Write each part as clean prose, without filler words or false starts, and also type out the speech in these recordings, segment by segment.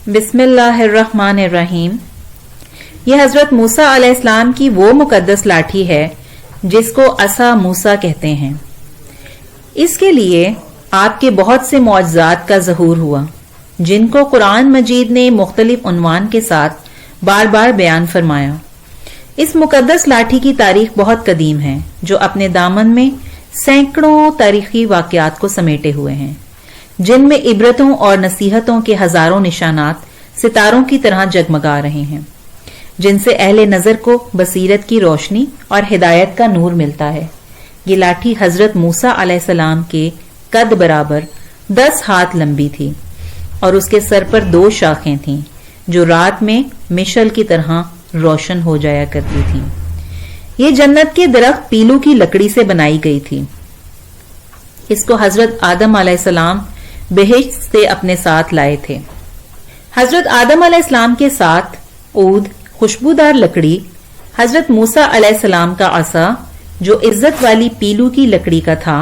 بسم اللہ الرحمن الرحیم۔ یہ حضرت موسیٰ علیہ السلام کی وہ مقدس لاٹھی ہے جس کو عصا موسیٰ کہتے ہیں۔ اس کے لیے آپ کے بہت سے معجزات کا ظہور ہوا جن کو قرآن مجید نے مختلف عنوان کے ساتھ بار بار بیان فرمایا۔ اس مقدس لاٹھی کی تاریخ بہت قدیم ہے جو اپنے دامن میں سینکڑوں تاریخی واقعات کو سمیٹے ہوئے ہیں، جن میں عبرتوں اور نصیحتوں کے ہزاروں نشانات ستاروں کی طرح جگمگا رہے ہیں، جن سے اہل نظر کو بصیرت کی روشنی اور ہدایت کا نور ملتا ہے۔ یہ لاٹھی حضرت موسیٰ علیہ السلام کے قد برابر 10 ہاتھ لمبی تھی اور اس کے سر پر 2 شاخیں تھیں جو رات میں مشل کی طرح روشن ہو جایا کرتی تھیں۔ یہ جنت کے درخت پیلو کی لکڑی سے بنائی گئی تھی۔ اس کو حضرت آدم علیہ السلام بہشت سے اپنے ساتھ لائے تھے۔ حضرت آدم علیہ السلام کے ساتھ عود، خوشبودار لکڑی، حضرت موسیٰ علیہ السلام کا عصا جو عزت والی پیلو کی لکڑی کا تھا،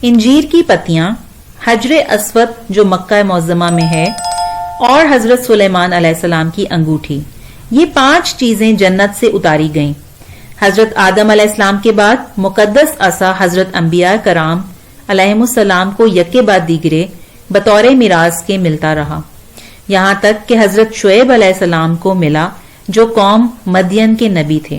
انجیر کی پتیاں، حجر اسود جو مکہ معظمہ میں ہے، اور حضرت سلیمان علیہ السلام کی انگوٹھی، یہ 5 چیزیں جنت سے اتاری گئیں۔ حضرت آدم علیہ السلام کے بعد مقدس عصا حضرت انبیاء کرام علیہم السلام کو یکے بعد دیگرے بطور میراث کے ملتا رہا، یہاں تک کہ حضرت شعیب علیہ السلام کو ملا جو قوم مدین کے نبی تھے۔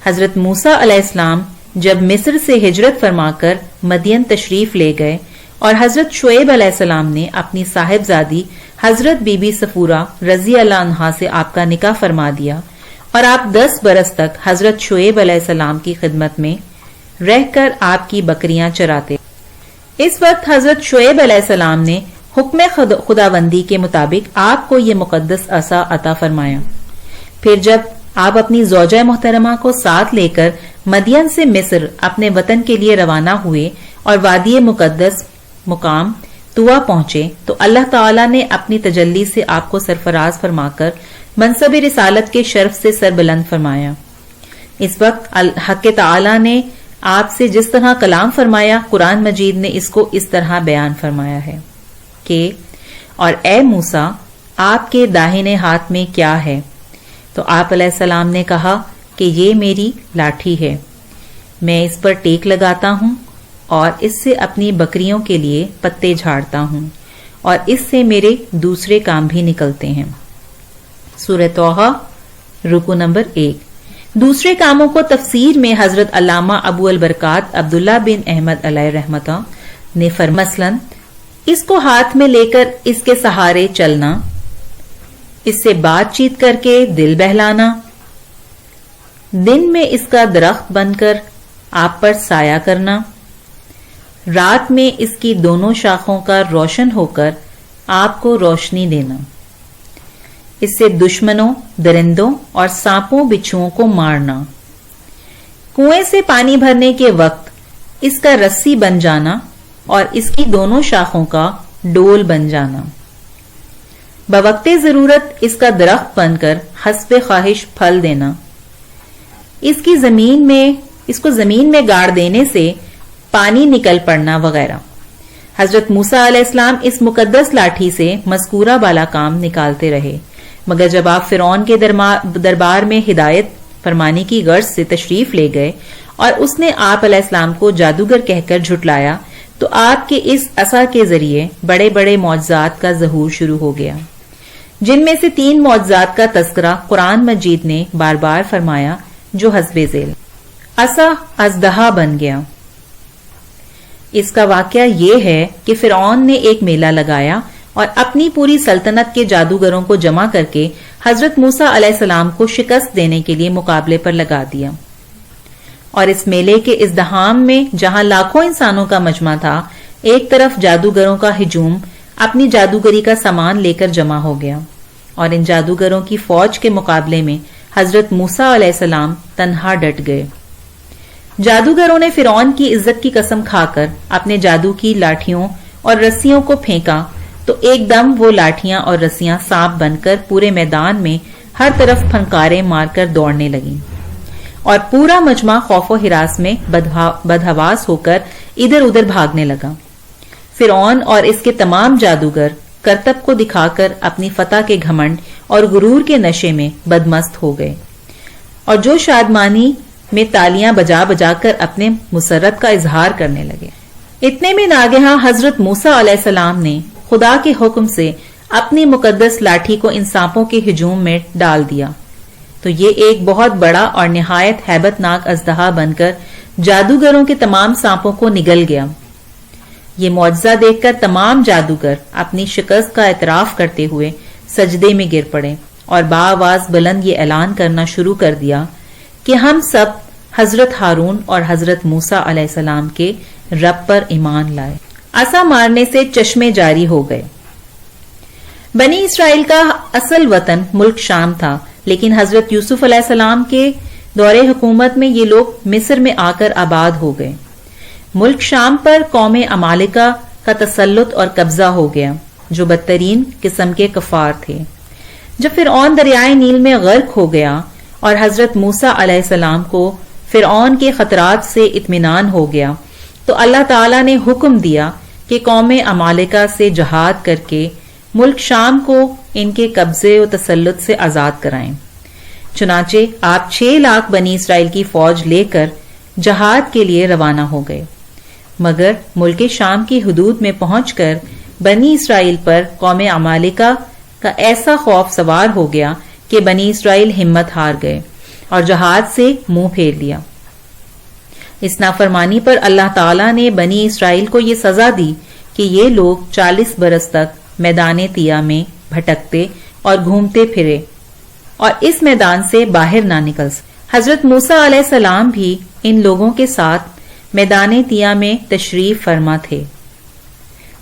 حضرت موسیٰ علیہ السلام جب مصر سے ہجرت فرما کر مدین تشریف لے گئے اور حضرت شعیب علیہ السلام نے اپنی صاحبزادی حضرت بی بی صفورہ رضی اللہ عنہا سے آپ کا نکاح فرما دیا اور آپ 10 برس تک حضرت شعیب علیہ السلام کی خدمت میں رہ کر آپ کی بکریاں چراتے۔ اس وقت حضرت شعیب علیہ السلام نے حکم خداوندی کے مطابق آپ کو یہ مقدس عصا عطا فرمایا۔ پھر جب آپ اپنی زوجہ محترمہ کو ساتھ لے کر مدین سے مصر اپنے وطن کے لیے روانہ ہوئے اور وادی مقدس مقام طوا پہنچے تو اللہ تعالیٰ نے اپنی تجلی سے آپ کو سرفراز فرما کر منصب رسالت کے شرف سے سربلند فرمایا۔ اس وقت حق تعالیٰ نے آپ سے جس طرح کلام فرمایا، قرآن مجید نے اس کو اس طرح بیان فرمایا ہے کہ اور اے موسیٰ، آپ کے داہنے ہاتھ میں کیا ہے؟ تو آپ علیہ السلام نے کہا کہ یہ میری لاٹھی ہے، میں اس پر ٹیک لگاتا ہوں اور اس سے اپنی بکریوں کے لیے پتے جھاڑتا ہوں اور اس سے میرے دوسرے کام بھی نکلتے ہیں۔ سورہ توحہ رکوع نمبر 1۔ دوسرے کاموں کو تفسیر میں حضرت علامہ ابو البرکات عبداللہ بن احمد علیہ رحمتہ نے مثلاً اس کو ہاتھ میں لے کر اس کے سہارے چلنا، اس سے بات چیت کر کے دل بہلانا، دن میں اس کا درخت بن کر آپ پر سایہ کرنا، رات میں اس کی دونوں شاخوں کا روشن ہو کر آپ کو روشنی دینا، اس سے دشمنوں، درندوں اور سانپوں بچھوؤں کو مارنا، کنویں سے پانی بھرنے کے وقت اس کا رسی بن جانا اور اس کی دونوں شاخوں کا ڈول بن جانا، بوقت ضرورت اس کا درخت بن کر حسب خواہش پھل دینا، اس کو زمین میں گاڑ دینے سے پانی نکل پڑنا وغیرہ۔ حضرت موسیٰ علیہ السلام اس مقدس لاٹھی سے مذکورہ بالا کام نکالتے رہے، مگر جب آپ فرعون کے دربار میں ہدایت فرمانے کی غرض سے تشریف لے گئے اور اس نے آپ علیہ السلام کو جادوگر کہہ کر جھٹلایا تو آپ کے اس عصا کے ذریعے بڑے بڑے معجزات کا ظہور شروع ہو گیا، جن میں سے 3 معجزات کا تذکرہ قرآن مجید نے بار بار فرمایا جو حسب ذیل۔ عصا اژدہا بن گیا۔ اس کا واقعہ یہ ہے کہ فرعون نے ایک میلہ لگایا اور اپنی پوری سلطنت کے جادوگروں کو جمع کر کے حضرت موسیٰ علیہ السلام کو شکست دینے کے لیے مقابلے پر لگا دیا، اور اس میلے کے ازدحام میں جہاں لاکھوں انسانوں کا مجمع تھا، ایک طرف جادوگروں کا ہجوم اپنی جادوگری کا سامان لے کر جمع ہو گیا، اور ان جادوگروں کی فوج کے مقابلے میں حضرت موسیٰ علیہ السلام تنہا ڈٹ گئے۔ جادوگروں نے فرعون کی عزت کی قسم کھا کر اپنے جادو کی لاٹھیوں اور رسیوں کو پھینکا تو ایک دم وہ لاٹھیاں اور رسیاں سانپ بن کر پورے میدان میں ہر طرف پھنکارے مار کر دوڑنے لگیں، اور پورا مجمع خوف و ہراس میں بدحواس ہو کر ادھر ادھر بھاگنے لگا۔ فرعون اور اس کے تمام جادوگر کرتب کو دکھا کر اپنی فتح کے گھمنڈ اور غرور کے نشے میں بدمست ہو گئے اور جو شادمانی میں تالیاں بجا بجا کر اپنے مسرت کا اظہار کرنے لگے۔ اتنے میں ناگہاں حضرت موسیٰ علیہ السلام نے خدا کے حکم سے اپنی مقدس لاٹھی کو ان سانپوں کے ہجوم میں ڈال دیا تو یہ ایک بہت بڑا اور نہایت ہیبت ناک اژدہا بن کر جادوگروں کے تمام سانپوں کو نگل گیا۔ یہ معجزہ دیکھ کر تمام جادوگر اپنی شکست کا اعتراف کرتے ہوئے سجدے میں گر پڑے اور بآواز بلند یہ اعلان کرنا شروع کر دیا کہ ہم سب حضرت ہارون اور حضرت موسیٰ علیہ السلام کے رب پر ایمان لائے۔ عصا مارنے سے چشمے جاری ہو گئے۔ بنی اسرائیل کا اصل وطن ملک شام تھا، لیکن حضرت یوسف علیہ السلام کے دور حکومت میں یہ لوگ مصر میں آ کر آباد ہو گئے۔ ملک شام پر قوم عمالقہ کا تسلط اور قبضہ ہو گیا جو بدترین قسم کے کفار تھے۔ جب فرعون دریائے نیل میں غرق ہو گیا اور حضرت موسیٰ علیہ السلام کو فرعون کے خطرات سے اطمینان ہو گیا تو اللہ تعالیٰ نے حکم دیا کہ قوم عمالقہ سے جہاد کر کے ملک شام کو ان کے قبضے و تسلط سے آزاد کرائیں۔ چنانچہ آپ 6 لاکھ بنی اسرائیل کی فوج لے کر جہاد کے لیے روانہ ہو گئے، مگر ملک شام کی حدود میں پہنچ کر بنی اسرائیل پر قوم عمالقہ کا ایسا خوف سوار ہو گیا کہ بنی اسرائیل ہمت ہار گئے اور جہاد سے منہ پھیر لیا۔ اس نافرمانی پر اللہ تعالیٰ نے بنی اسرائیل کو یہ سزا دی کہ یہ لوگ 40 برس تک میدان طیہ میں بھٹکتے اور گھومتے پھرے اور اس میدان سے باہر نہ نکل سکے۔ حضرت موسیٰ علیہ السلام بھی ان لوگوں کے ساتھ میدان طیہ میں تشریف فرما تھے۔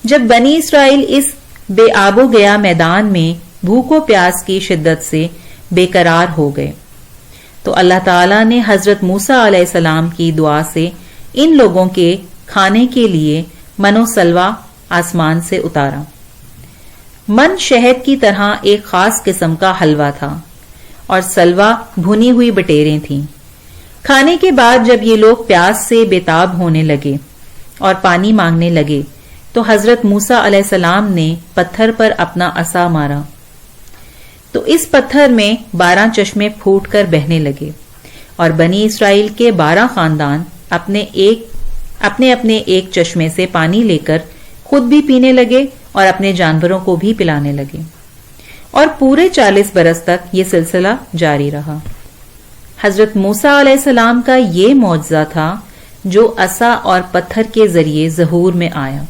جب بنی اسرائیل اس بے آب و گیا میدان میں بھوک و پیاس کی شدت سے بے قرار ہو گئے تو اللہ تعالیٰ نے حضرت موسیٰ علیہ السلام کی دعا سے ان لوگوں کے کھانے کے لیے من و سلوہ آسمان سے اتارا۔ من شہد کی طرح ایک خاص قسم کا حلوہ تھا اور سلوہ بھنی ہوئی بٹیریں تھیں۔ کھانے کے بعد جب یہ لوگ پیاس سے بےتاب ہونے لگے اور پانی مانگنے لگے تو حضرت موسیٰ علیہ السلام نے پتھر پر اپنا عصا مارا تو اس پتھر میں 12 چشمے پھوٹ کر بہنے لگے اور بنی اسرائیل کے 12 خاندان اپنے اپنے ایک چشمے سے پانی لے کر خود بھی پینے لگے اور اپنے جانوروں کو بھی پلانے لگے اور پورے 40 برس تک یہ سلسلہ جاری رہا۔ حضرت موسیٰ علیہ السلام کا یہ معجزہ تھا جو عصا اور پتھر کے ذریعے ظہور میں آیا۔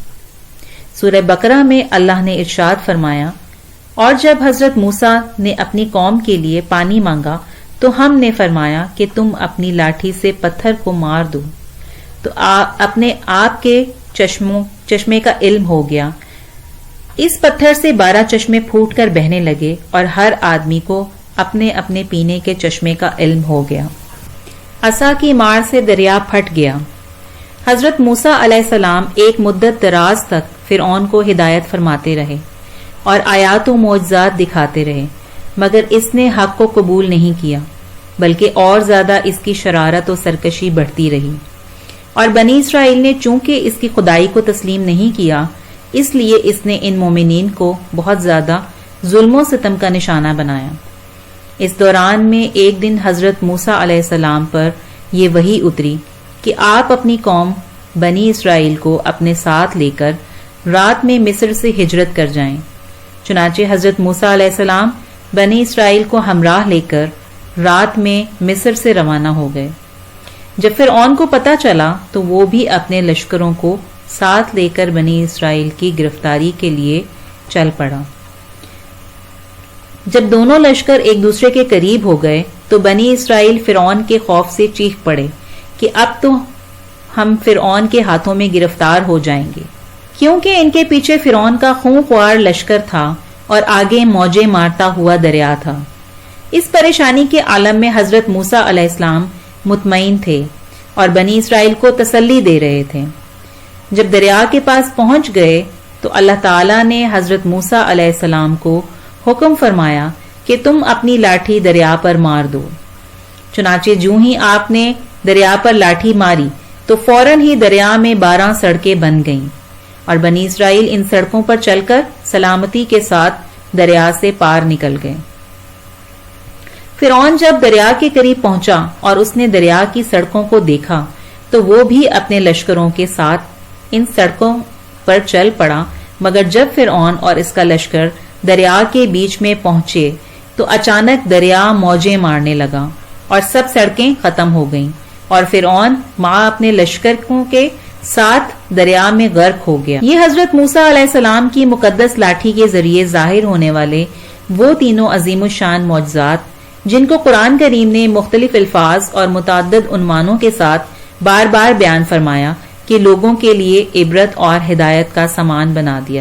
سورہ بقرہ میں اللہ نے ارشاد فرمایا، اور جب حضرت موسیٰ نے اپنی قوم کے لیے پانی مانگا تو ہم نے فرمایا کہ تم اپنی لاٹھی سے پتھر کو مار دو تو اپنے آپ کے چشمے کا علم ہو گیا۔ اس پتھر سے 12 چشمے پھوٹ کر بہنے لگے اور ہر آدمی کو اپنے اپنے پینے کے چشمے کا علم ہو گیا۔ عصا کی مار سے دریا پھٹ گیا۔ حضرت موسیٰ علیہ السلام ایک مدت دراز تک فرعون کو ہدایت فرماتے رہے اور آیات و معجزات دکھاتے رہے، مگر اس نے حق کو قبول نہیں کیا، بلکہ اور زیادہ اس کی شرارت و سرکشی بڑھتی رہی، اور بنی اسرائیل نے چونکہ اس کی خدائی کو تسلیم نہیں کیا، اس لیے اس نے ان مومنین کو بہت زیادہ ظلم و ستم کا نشانہ بنایا۔ اس دوران میں ایک دن حضرت موسیٰ علیہ السلام پر یہ وحی اتری کہ آپ اپنی قوم بنی اسرائیل کو اپنے ساتھ لے کر رات میں مصر سے ہجرت کر جائیں۔ چنانچہ حضرت موسیٰ علیہ السلام بنی اسرائیل کو ہمراہ لے کر رات میں مصر سے روانہ ہو گئے۔ جب فرعون کو پتہ چلا تو وہ بھی اپنے لشکروں کو ساتھ لے کر بنی اسرائیل کی گرفتاری کے لیے چل پڑا۔ جب دونوں لشکر ایک دوسرے کے قریب ہو گئے تو بنی اسرائیل فرعون کے خوف سے چیخ پڑے کہ اب تو ہم فرعون کے ہاتھوں میں گرفتار ہو جائیں گے، کیونکہ ان کے پیچھے فرعون کا خونخوار لشکر تھا اور آگے موجیں مارتا ہوا دریا تھا۔ اس پریشانی کے عالم میں حضرت موسیٰ علیہ السلام مطمئن تھے اور بنی اسرائیل کو تسلی دے رہے تھے۔ جب دریا کے پاس پہنچ گئے تو اللہ تعالیٰ نے حضرت موسیٰ علیہ السلام کو حکم فرمایا کہ تم اپنی لاٹھی دریا پر مار دو۔ چنانچہ جوں ہی آپ نے دریا پر لاٹھی ماری تو فوراً ہی دریا میں 12 سڑکیں بن گئیں اور بنی اسرائیل ان سڑکوں پر چل کر سلامتی کے ساتھ دریا سے پار نکل گئے۔ فرعون جب دریا کے قریب پہنچا اور اس نے دریا کی سڑکوں کو دیکھا تو وہ بھی اپنے لشکروں کے ساتھ ان سڑکوں پر چل پڑا، مگر جب فرعون اور اس کا لشکر دریا کے بیچ میں پہنچے تو اچانک دریا موجیں مارنے لگا اور سب سڑکیں ختم ہو گئیں اور فرعون مع اپنے لشکروں کے ساتھ دریا میں غرق ہو گیا۔ یہ حضرت موسیٰ علیہ السلام کی مقدس لاٹھی کے ذریعے ظاہر ہونے والے وہ تینوں عظیم الشان معجزات جن کو قرآن کریم نے مختلف الفاظ اور متعدد عنوانوں کے ساتھ بار بار بیان فرمایا کہ لوگوں کے لیے عبرت اور ہدایت کا سامان بنا دیا۔